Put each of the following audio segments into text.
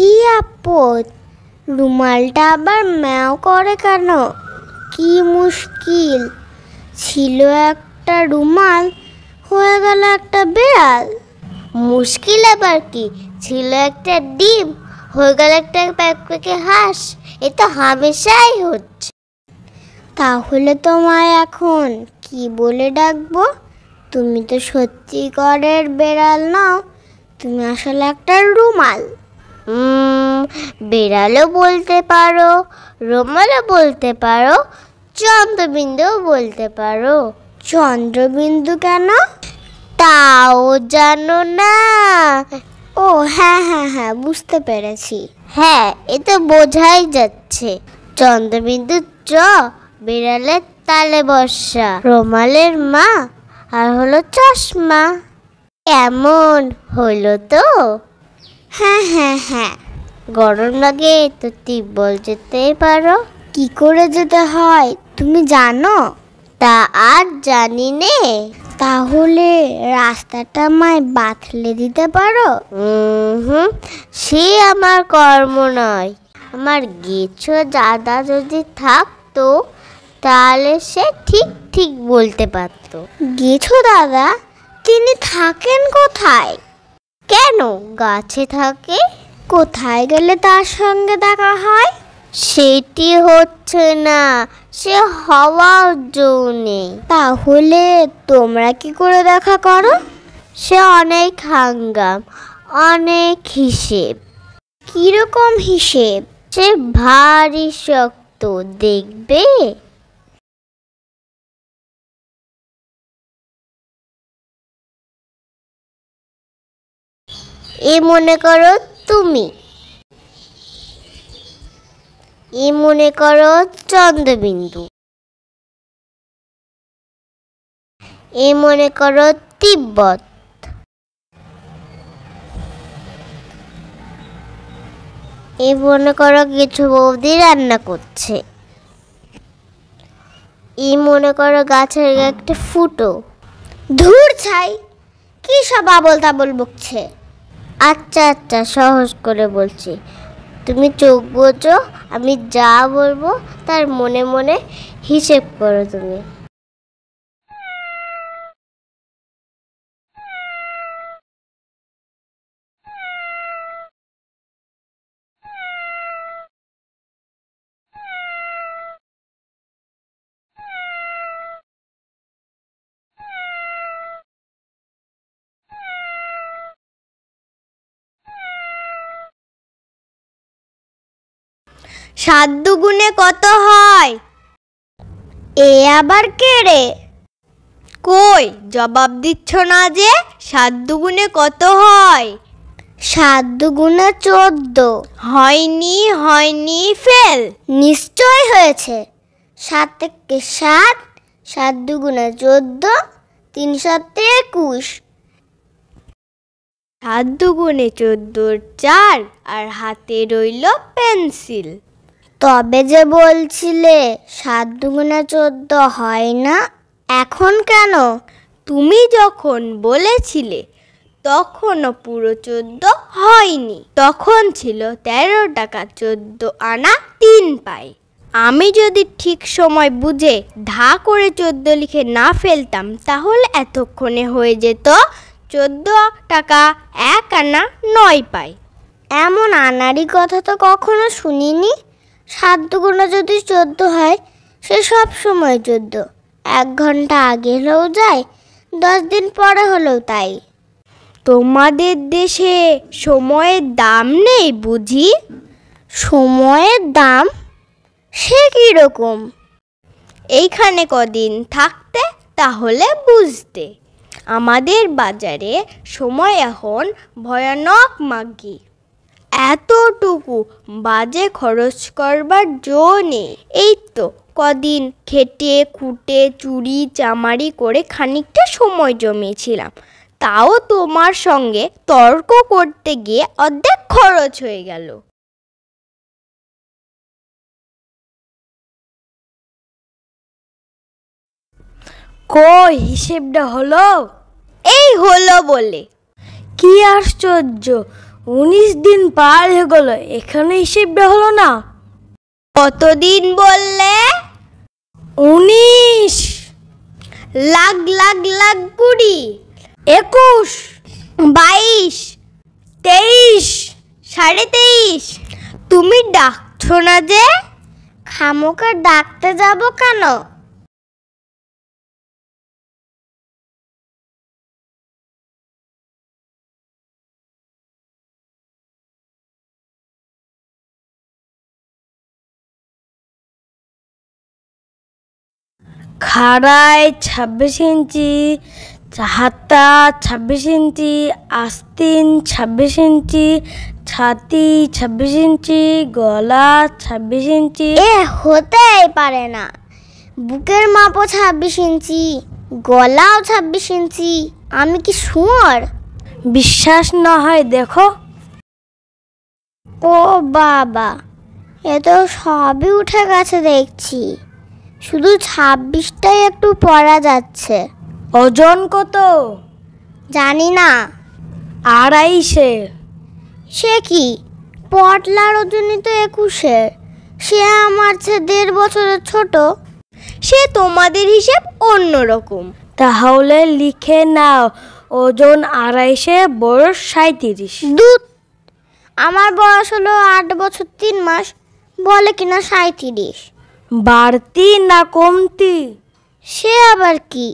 কি আপদ, রুমালটা আবার ম্যাও করে কেন? কি মুশকিল, ছিল একটা রুমাল, হয়ে গেল একটা বিড়াল। মুশকিল আবার কি, ছিল একটা ডিম, হয়ে গেল একটা প্যাকপ্যাকে হাঁস। এ তো হামেশাই হচ্ছে। তাহলে তোমায় এখন কি বলে ডাকবো? তুমি তো সত্যিকারের বেড়াল নাও, তুমি আসলে একটা রুমাল। বেড়ালও বলতে পারো, রুমালও বলতে পারো, চন্দ্রবিন্দুও বলতে পারো। চন্দ্রবিন্দু কেন? তাও জানো না? ও হ্যাঁ হ্যাঁ হ্যাঁ, বুঝতে পেরেছি। হ্যাঁ, এ তো বোঝাই যাচ্ছে। চন্দ্রবিন্দু চ, বিড়ালের তালে বর্ষা, রুমালের মা, আর হলো চশমা। এমন হলো তো? হ্যাঁ হ্যাঁ হ্যাঁ। গরম লাগে তো টিউবওয়েল যেতেই পারো। কি করে যেতে হয় তুমি জানো? তা আর জানি নে। তাহলে রাস্তাটা আমায় বাতলে দিতে পারো? সে আমার কর্ম নয়। আমার গেছো দাদা যদি থাকতো তাহলে সে ঠিক ঠিক বলতে পারতো। গেছো দাদা? তিনি থাকেন কোথায়? কেন, গাছে থাকে। কোথায় গেলে তার সঙ্গে দেখা হয়? সেটি হচ্ছে না, সে হওয়ার জন্যে। তাহলে তোমরা কি করে দেখা করো? সে অনেক হাঙ্গাম, অনেক হিসেব। কিরকম হিসেব? সে ভারী শক্ত, দেখবে। এ মনে করো তুমি, এ মনে করো চন্দ্রবিন্দু, এ মনে করো তিব্বত, এ মনে করো কিছু বৌদি রান্না করছে, এ মনে করো গাছের একটা ফুটো। ধুর ছাই, কি সব আবল তাবল বকছে। আচ্ছা আচ্ছা, সহজ করে বলছি। তুমি চোখ বোঝো, আমি যা বলবো তার মনে মনে হিসেব করো তুমি। সাত দুগুণে কত হয়? এ আবার কে রে? কই জবাব দিচ্ছ না যে? সাত দুগুণে কত হয়? সাত দুগুণে 14। হয়নি হয়নি, ফেল। নিশ্চয় হয়েছে। 7 থেকে 7, 7 দুগুণে 14, 3 7 21। 7 দুগুণে 14 4, আর হাতে রইল পেন্সিল। তবে যে বলছিলে 7 দুগুণে 14 হয় না, এখন কেন? তুমি যখন বলেছিলে তখনও পুরো 14 হয়নি, তখন ছিল 13 টাকা 14 আনা 3 পাই। আমি যদি ঠিক সময় বুঝে ধা করে 14 লিখে না ফেলতাম তাহলে এতক্ষণে হয়ে যেত 14 টাকা 1 আনা 9 পাই। এমন আনাড়ি কথা তো কখনো শুনিনি। 7 দুগুণে যদি 14 হয়, সে সব সময় 14। 1 ঘন্টা আগে হলেও যায়, 10 দিন পরে হলেও তাই। তোমাদের দেশে সময়ের দাম নেই বুঝি? সময়ের দাম? সে কি রকম? এইখানে কদিন থাকতে তাহলে বুঝতে। আমাদের বাজারে সময় এখন ভয়ানক মাগি। এতটুকু বাজে খরচ করবার জো নেই। এই তো কদিন খেটে খুঁটে চুরি চামারি করে খানিকটা সময় জমিয়েছিলাম, তাও তোমার সঙ্গে তর্ক করতে গিয়ে অর্ধেক খরচ হয়ে গেল। কই হিসেবটা হলো? এই হলো বলে। কি আশ্চর্য, 19 দিন পার হয়ে গেল, এখানে হিসেবটা হলো না। কতদিন বললে? 19। লাগ লাগ লাগ 20, 21, 22, 23, 23.5। তুমি ডাকছো না যে? খামোকা ডাকতে যাব কেন? খাড়ায় 26 ইঞ্চি, হাতা 26 ইঞ্চি, আস্তিন 26 ইঞ্চি, ছাতি 26 ইঞ্চি, গলা 26 ইঞ্চি। হতেই পারে না। বুকের মাপও 26 ইঞ্চি, গলাও 26 ইঞ্চি। আমি কি শুয়োর? বিশ্বাস না হয় দেখো। ও বাবা, এ তো সবই উঠে গেছে দেখছি। শুধু 26টাই একটু পরা যাচ্ছে। ওজন কত? জানি না। 2.5। সে কি, পটলার ওজনই তো 21। সে আমার চেয়ে 1.5 বছরের ছোট। সে তোমাদের হিসেব অন্যরকম। তাহলে লিখে নাও, ওজন 2.5, বয়স 37। দুধ, আমার বয়স হলো 8 বছর 3 মাস, বলে কিনা 37। বাড়তি না কমতি? সে আবার কি?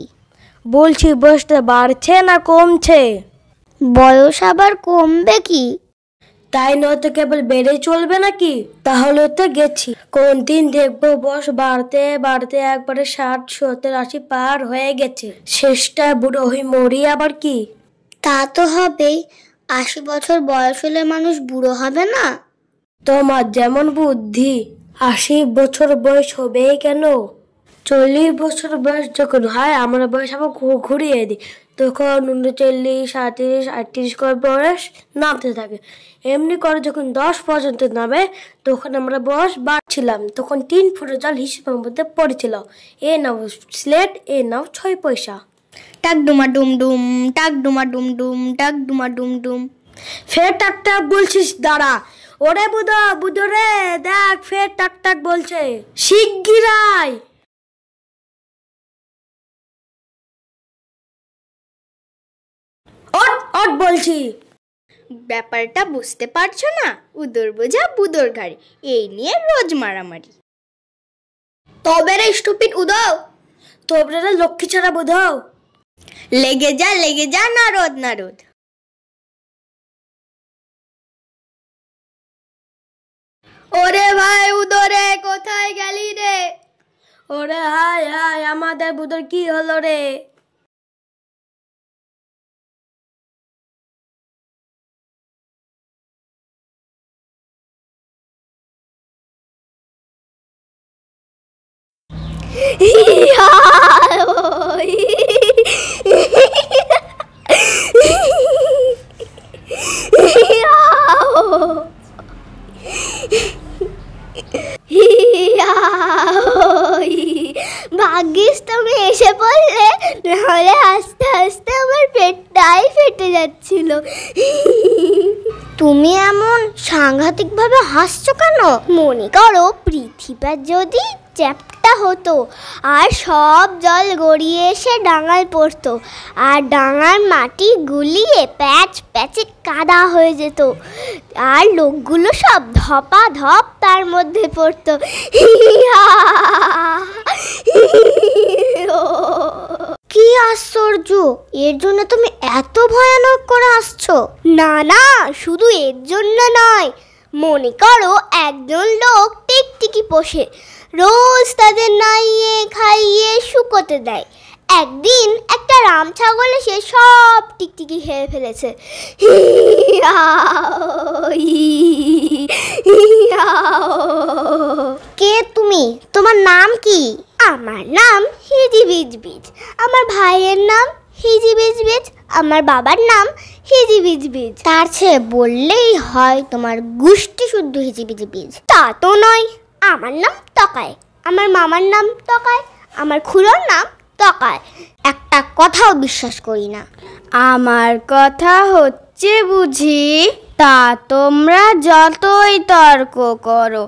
বলছি বয়সটা বাড়ছে না কমছে? বয়স আবার কমবে কি? তাই নয়তো কেবল বেড়ে চলবে নাকি? তাহলে তো গেছি। কোন দিন দেখবো বয়স বাড়তে বাড়তে একবারে 60, 70, 80 পার হয়ে গেছে। শেষটা বুড়ো হয়ে মরি আবার কি? তা তো হবেই। 80 বছর বয়স হলে মানুষ বুড়ো হবে না? তোমার যেমন বুদ্ধি, 80 বছর বয়স হবেই কেন? 40 বছর বয়স যখন হয়, আমার বয়স আবার ঘুরিয়ে দিই, তখন 39, 37, 38 করে বয়স নামতে থাকে। এমনি করে যখন 10 পর্যন্ত নামে, তখন আমরা বয়স বাড়ছিলাম। তখন 3 ফুটের জল হিসেবের মধ্যে পড়েছিল। এ নাও স্লেট, এ নাও 6 পয়সা। টাক ডুমা ডুম ডুম, টাক ডুমা ডুম ডুম, টাক ডুমা ডুম ডুম। ফের টাক টাক বলছিস? দাঁড়া। ওরে বুধো, বুধো রে, দেখ ফের টাক টাক বলছে। শিগগিরাই ওট বলছি। ব্যাপারটা বুঝতে পারছো না? উদর বোঝা বুদর ঘাড়ে, এই নিয়ে রোজ মারামারি। তবে রে স্টুপিড উদো, তোমরা লক্ষ্মী ছাড়া বুধো। লেগে যা, নারদ নারদ। ওরে ভাই উদরে, কোথায় গেলি রে? ওরে হায় হায়, আমাদের বুধর কি হলো রে? ভাগ্যিস তুমি এসে পড়লে, নাহলে আস্তে আস্তে আমার পেটটাই ফেটে যাচ্ছিল। তুমি এমন সাংঘাতিকভাবে হাসছো কেন? মনে করো পৃথিবী যদি চ্যাপ্টা হতো আর সব জল গড়িয়ে এসে ডাঙায় পড়তো, আর ডাঙার মাটি গুলিয়ে প্যাচ প্যাচে কাদা হয়ে যেত, আর লোকগুলো সব ধপা ধপ তার মধ্যে পড়তো। কি আশ্চর্য! এর জন্য তুমি এত ভয়ানক করে আসছো? না না, শুধু এর জন্য নয়। মনে করো একজন লোক টিকটিকি পোষে, রোজ তাদের নাইয়ে খাইয়ে শুকোতে দেয়। একদিন একটা রাম ছাগল এসে সব টিকটিকি খেয়ে ফেলেছে। কে তুমি? তোমার নাম কি? আমার নাম হিজি বিজ বিজ। আমার ভাইয়ের নাম হিজি বিজ বিজ। আমার বাবার নাম হিজি বিজ বিজ। তার চেয়ে বললেই হয় তোমার গোষ্ঠী শুদ্ধ হিজি বিজ বিজ। তা তো নয়। আমার নাম তকায়, আমার মামার নাম তকায়, আমার খুড়োর নাম তকায়। একটা কথাও বিশ্বাস করি না। আমার কথা হচ্ছে বুঝি? তা তোমরা যতই তর্ক করো,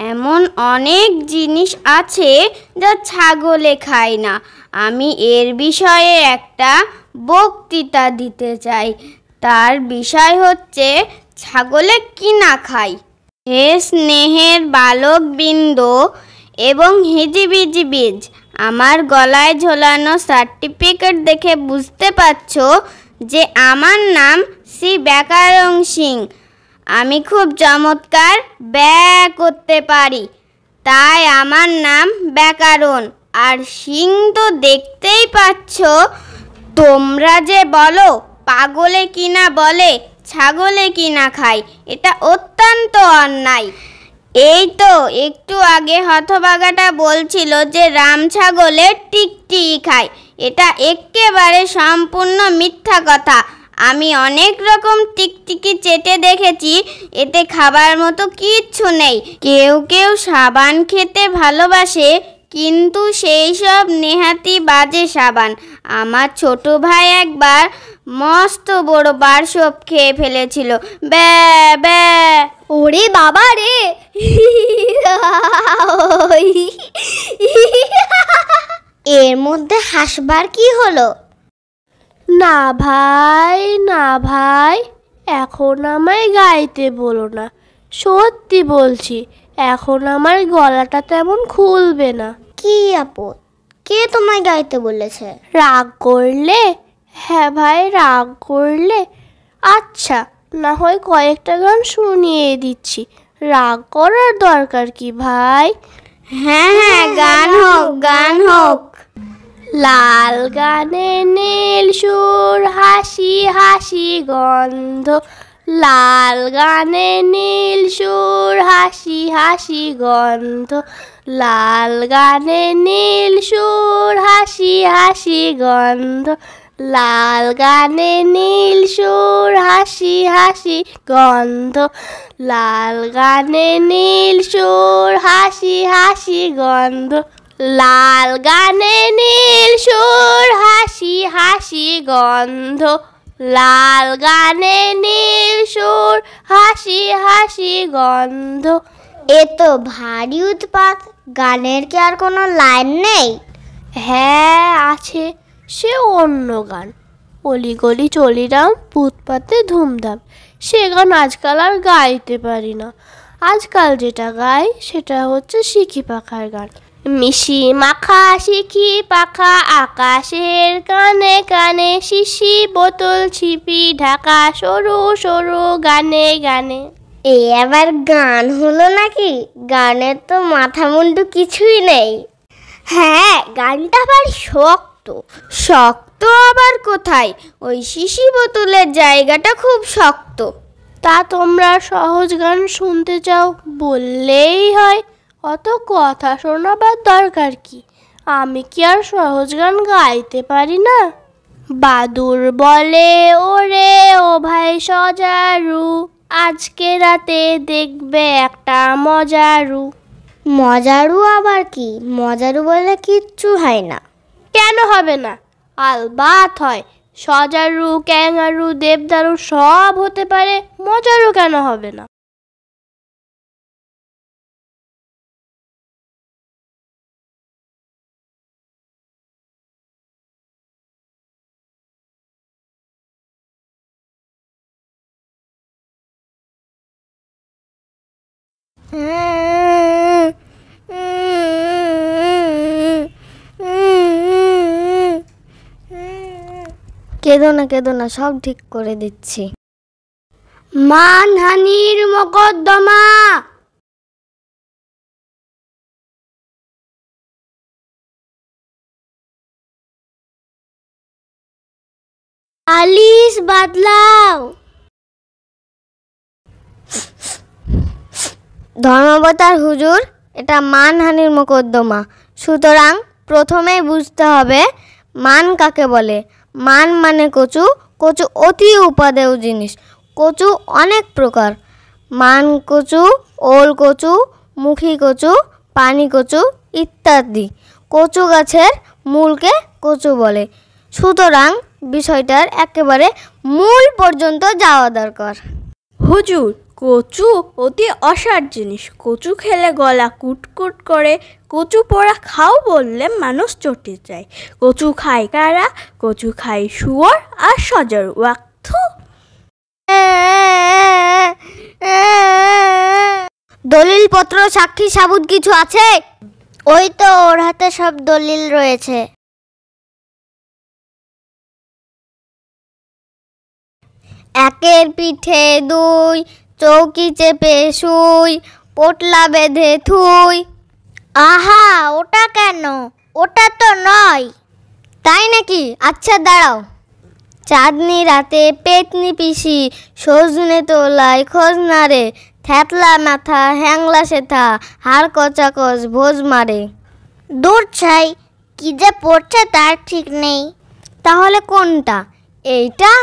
এমন অনেক জিনিস আছে যা ছাগলে খায় না। আমি এর বিষয়ে একটা বক্তৃতা দিতে চাই। তার বিষয় হচ্ছে ছাগলে কি না খায়। হে স্নেহের বালক বৃন্দ এবং হিজিবিজি বীজ, আমার গলায় ঝোলানো সার্টিফিকেট দেখে বুঝতে পারছো যে আমার নাম শ্রী ব্যাকরণ সিং। আমি খুব চমৎকার ব্যয় করতে পারি, তাই আমার নাম ব্যাকরণ। আর সিং তো দেখতেই পাচ্ছ। তোমরা যে বলো পাগলে কিনা বলে ছাগলে কিনা খায়, এটা অত্যন্ত অন্যায়। এই তো একটু আগে হতভাগাটা বলছিল যে রাম ছাগলের টিকটিকি খায়। এটা একেবারে সম্পূর্ণ মিথ্যা কথা। আমি অনেক রকম টিকটিকি চেটে দেখেছি, এতে খাবার মতো কিচ্ছু নেই। কেউ কেউ সাবান খেতে ভালোবাসে, কিন্তু সেই সব নেহাতি বাজে সাবান। আমার ছোট ভাই একবার মস্ত বড় বারসপ খেয়ে ফেলেছিল। ব্যা ব্যা। ওরে বাবা রে! এর মধ্যে হাসবার কি হলো? না ভাই, না ভাই, এখন আমায় গাইতে বলো না। সত্যি বলছি, এখন আমার গলাটা তেমন খুলবে না। কি আপদ? কে তোমায় গাইতে বলেছে? রাগ করলে? হ্যাঁ ভাই, রাগ করলে? আচ্ছা, না হয় কয়েকটা গান শুনিয়ে দিচ্ছি। রাগ করার দরকার কি ভাই? হ্যাঁ হ্যাঁ, গান হোক, গান হোক। লাল গানে নীল সুর, হাসি হাসি গন্ধ। লাল গানে নীল সুর, হাসি হাসি গন্ধ। লাল গানে নীল সুর, হাসি হাসি গন্ধ। লাল গানে নীল সুর, হাসি হাসি গন্ধ। লাল গানে নীল সুর, হাসি হাসি গন্ধ। লাল গানে নীল সুর, হাসি হাসি গন্ধ। লাল গানে নীল সুর, হাসি হাসি গন্ধ। এ তো ভারী উৎপাত। গানের কি আর কোনো লাইন নেই? হ্যাঁ আছে, সে অন্য গান। অলিগলি চলিরাম, ফুটপাতে ধুমধাম। সে গান আজকাল আর গাইতে পারি না। আজকাল যেটা গাই সেটা হচ্ছে শিখি পাখার গান। মিশি মাখা শিখি পাখা, আকাশের কানে কানে। শিশি বোতল ছিপি ঢাকা, সরু সরু গানে গানে। এ আবার গান হলো নাকি? গানের তো মাথা মুন্ডু কিছুই নেই। হ্যাঁ, গানটা আবার শক্ত। শক্ত আবার কোথায়? ওই শিশি বোতলের জায়গাটা খুব শক্ত। তা তোমরা সহজ গান শুনতে চাও বললেই হয়, অত কথা শোনাবার দরকার কি? আমি কি আর সহজ গান গাইতে পারি না? বাদুর বলে ওরে ও ভাই সজারু, আজকে রাতে দেখবে একটা মজারু। মজারু আবার কি? মজারু বলে কিচ্ছু হয় না। কেন হবে না? আলবাত হয়। সজারু, ক্যাঙ্গারু, দেবদারু সব হতে পারে, মজারু কেন হবে না? কেঁদো না, কেঁদো না, সব ঠিক করে দিচ্ছি। মানহানির মোকদ্দমা। আলিশ বাদলাও। ধর্মাবতার হুজুর, এটা মানহানির মোকদ্দমা। সুতরাং প্রথমেই বুঝতে হবে মান কাকে বলে। মান মানে কচু। কচু অতি উপাদেয় জিনিস। কচু অনেক প্রকার। মান কচু, ওল কচু, মুখী কচু, পানি কচু ইত্যাদি। কচু গাছের মূলকে কচু বলে। সুতরাং বিষয়টার একেবারে মূল পর্যন্ত যাওয়া দরকার। হুজুর, কচু অতি অসার জিনিস। কচু খেলে গলা কুটকুট করে। কচু পোড়া খাও বললে মানুষ চটে যায়। কচু খায় কারা? কচু খায় শুয়োর আর সজার ওয়াক্থু। দলিলপত্র, সাক্ষী সাবুত কিছু আছে? ওই তো ওর হাতে সব দলিল রয়েছে। একের পিঠে দুই, চৌকি চেপে শুই, পোটলা বেঁধে থুই। আহা, ওটা কেন? ওটা তো নয়। তাই নাকি? আচ্ছা দাঁড়াও। চাঁদনি রাতে পেতনি পিসি, সজনে তোলায় খোঁজ নারে, থ্যাতলা মাথা হ্যাংলা সেথা, হাড় কচাকচ ভোজ মারে। দূর ছাই, কি যে পড়ছে তার ঠিক নেই। তাহলে কোনটা? এইটা?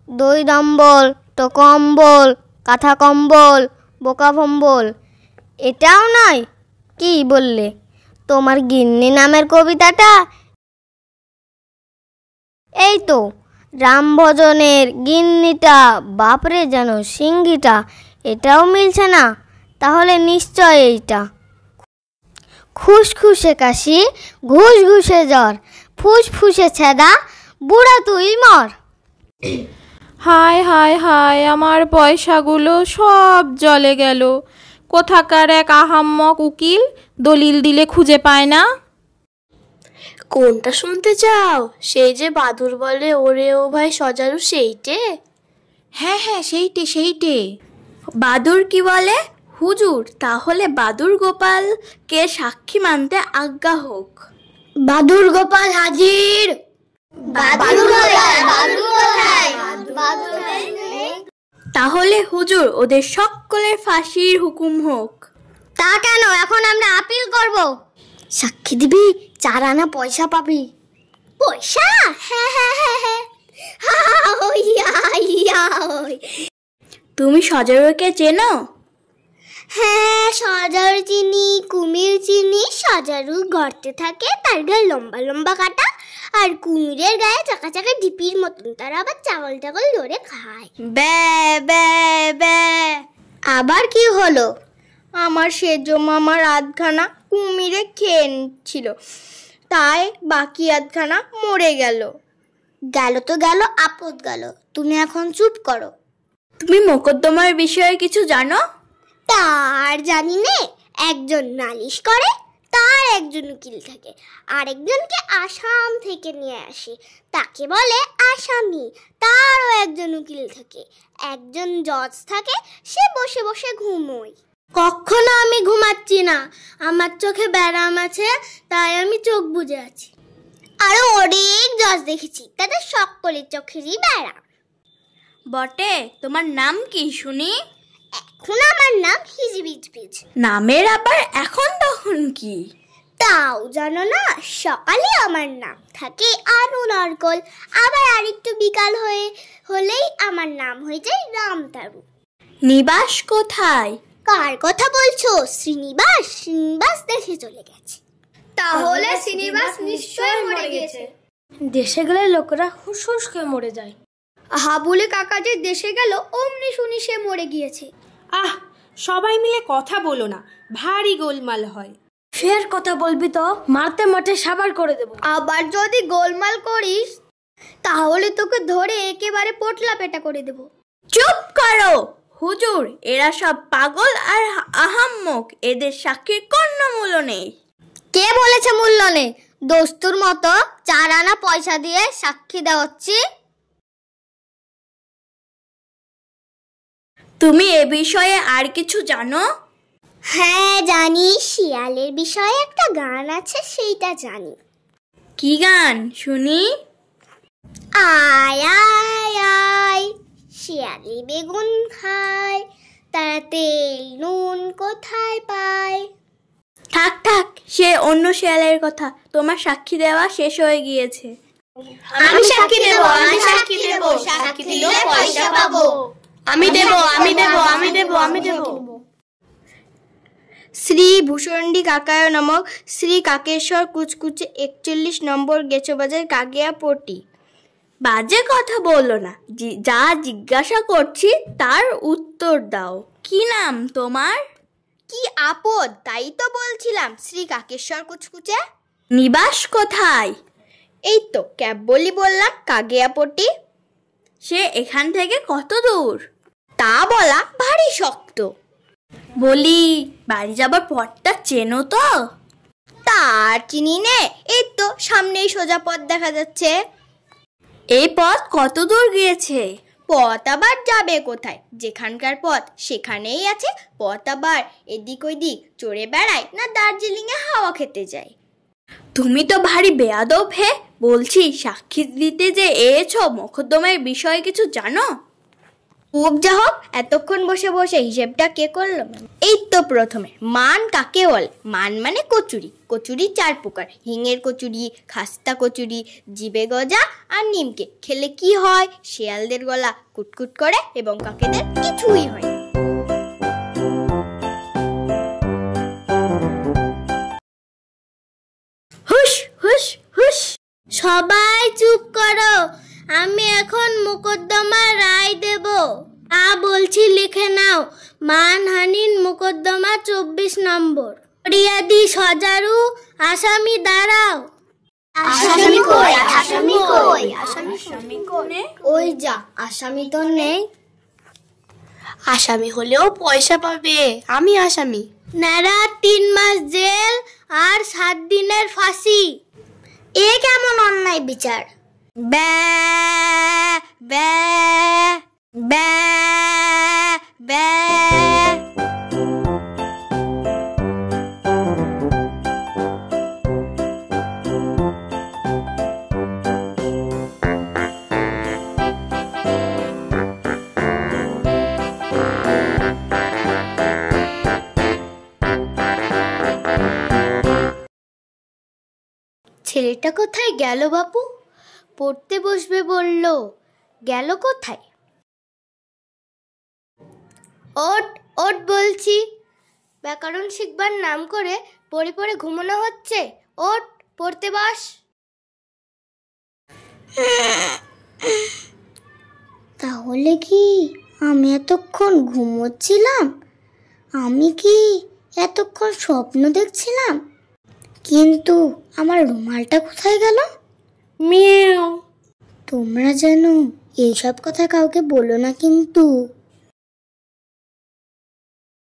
দই দম্বল, তো কম্বল, কাঁথা কম্বল, বোকা ভম্বল। এটাও নয়? কি বললে? তোমার গিন্নি নামের কবিতাটা? এই তো রামভজনের গিন্নিটা, বাপরে যেন সিংহিটা। এটাও মিলছে না। তাহলে নিশ্চয় এইটা। খুসখুসে কাশি, ঘুষঘুসে জ্বর, ফুসফুসে ছেদা, বুড়া তুই মর। হায় হায় হায়, আমার পয়সাগুলো সব জলে গেল। কোথাকার এক আহাম্মক উকিল দলিল দিলে খুঁজে পায় না। কোনটা শুনতে চাও? সেই যে বাদুর বলে ওরে ও ভাই সজারু, সেইটে? হ্যাঁ হ্যাঁ, সেইটে সেইটে। বাদুর কি বলে? হুজুর, তাহলে বাদুর গোপালকে সাক্ষী মানতে আজ্ঞা হোক। বাদুর গোপাল হাজির। তাহলে হুজুর, ওদের সকলের ফাঁসির হুকুম হোক। তা কেন? এখন আমরা আপিল করব। সাক্ষী দিবি, 4 আনা পয়সা পাবি। পয়সা? হ্যাঁ হ্যাঁ হ্যাঁ হ্যাঁ। তুমি সজারুকে চেনো? হ্যাঁ, সজারু চিনি, কুমির চিনি। সজারু গর্তে থাকে, তার গায়ে লম্বা লম্বা কাটা, আর কুমিরের গায়ে চাকা চাকা ঢিপির মতন। তারা আবার চাগল চাগল ধরে খায়। ব্যা ব্যা ব্যা। আবার কি হলো? আমার সেজো মামার আধখানা কুমিরে খেয়ে নিচ্ছিল, তাই বাকি আধখানা মরে গেল। গেল তো গেল, আপদ গেল। তুমি এখন চুপ করো। তুমি মোকদ্দমার বিষয়ে কিছু জানো? তার জানি নে। একজন নালিশ করে, তার একজন উকিল থাকে, আরেকজনকে আসাম থেকে নিয়ে আসে, তাকে বলে আসামি। তারও একজন উকিল থাকে, একজন জজ থাকে, সে বসে বসে ঘুমোয়। কখনো আমি ঘুমাচ্ছি না, আমার চোখে ব্যারাম আছে, তাই আমি চোখ বুজে আছি। আরো অনেক জজ দেখেছি, তাদের সকলের চোখেরই ব্যারাম। বটে, তোমার নাম কি শুনি? এখন আমার নাম হিজিবিজবিজ। নামের আবার এখন তখন কি? তাও জানো না? সকালে আমার নাম থাকে আরু নারকল, আবার আরেকটু বিকাল হলেই আমার নাম হয়ে যায় রামতারু। নিবাস কোথায়? কার কথা বলছো? শ্রীনিবাস? শ্রীনিবাস দেশে চলে গেছে। তাহলে শ্রীনিবাস নিশ্চয় মরে গেছে। দেশে গেলে লোকেরা হুস হুস খেয়ে মরে যায়। হাবুলে কাকা যে দেশে গেল, অমনি শুনি সে মরে গিয়েছে। আহ, সবাই মিলে কথা বলো না, ভারী গোলমাল হয়। ফের কথা বলবি তো মারতে মারতে সাবার করে দেব। আবার যদি গোলমাল করিস, তাহলে তোকে ধরে একেবারে পোটলা পেটা করে দেব। চুপ করো হুজুর, এরা সব পাগল আর আহাম্মক। এদের সাক্ষীর কোনো মূল্য নেই। কে বলেছে মূল্য নেই? দস্তুর মতো 4 আনা পয়সা দিয়ে সাক্ষী দেওয়াচ্ছি। তুমি এ বিষয়ে আর কিছু জানো? হ্যাঁ জানি, শিয়ালের বিষয়ে একটা গান আছে, সেইটা জানি। কি গান শুনি? আয় আয় আয়, শিয়ালি বেগুন খায়, তারা তেল নুন কোথায় পায়। থাক থাক, সে অন্য শিয়ালের কথা। তোমার সাক্ষী দেওয়া শেষ হয়ে গিয়েছে। আমি সাক্ষী দেব, আমি সাক্ষী দেব, সাক্ষী দিলে পয়সা পাবো। আমি দেব, আমি দেব, আমি দেব, আমি দেব। শ্রী ভূষণ্ডী কাকায় নামক শ্রী কাকেশ্বর কুচকুচে 41 নম্বর গেছোবাজার কাগিয়াপট্টি। বাজে কথা বলো না, যা জিজ্ঞাসা করছি তার উত্তর দাও। কি নাম তোমার? কি আপদ, তাই তো বলছিলাম, শ্রী কাকেশ্বর কুচকুচে। নিবাস কোথায়? এই তো ক্যাব বলি বললাম, কাগিয়াপট্টি। সে এখান থেকে কত দূর? তা বলা ভারী শক্ত। বলি, বাড়ি যাবার পথটা চেনো তো? তার চিনি নে, এই তো সামনেই সোজা পথ দেখা যাচ্ছে। এই পথ কত দূর গিয়েছে? পথ আবার যাবে কোথায়, যেখানকার পথ সেখানেই আছে। পথ আবার এদিক ওইদিক চড়ে বেড়ায় না দার্জিলিংয়ে হাওয়া খেতে যায়। তুমি তো ভারী বেয়াদব হে। বলছি, সাক্ষী দিতে যে এসো, মোকদ্দমের বিষয়ে কিছু জানো? খুব যা হোক, এতক্ষণ বসে বসে হিসেবটা কে করলো? এই তো প্রথমে, মান কাকে বলে? মান মানে কচুরি। কচুরি 4 প্রকার: হিঙের কচুরি, খাস্তা কচুরি, জিবে গজা আর নিমকে। খেলে কি হয়? শিয়ালদের গলা কুটকুট করে এবং কাকেদের কিছুই হয় না। হুশ হুশ হুশ, সবাই চুপ করো, আমি এখন মোকদ্দমার রায় দেব। বলছি লিখে নাও, মানহানির মোকদ্দমা 24 নম্বর। ফরিয়াদি সজারু, আসামি দাঁড়াও। আসামি কই? আসামি কই? আসামি কই? ওই যা, আসামি তো নেই। আসামি হলেও পয়সা পাবে, আমি আসামি। নারা 3 মাস জেল আর 7 দিনের ফাঁসি। এ কেমন অন্যায় বিচার? ব্যা ব্যা ব্যা ব্যা। ছেলেটা কোথায় গেল বাপু? পড়তে বসবে বলল, গেল কোথায়? ওট ওট বলছি, ব্যাকরণ শিখবার নাম করে পড়ে পড়ে ঘুমানো হচ্ছে। ওট, পড়তে বস। তাহলে কি আমি এতক্ষণ ঘুমোচ্ছিলাম? আমি কি এতক্ষণ স্বপ্ন দেখছিলাম? কিন্তু আমার রুমালটা কোথায় গেল? মিয়াও। তোমরা যেন এইসব কথা কাউকে বলো না কিন্তু।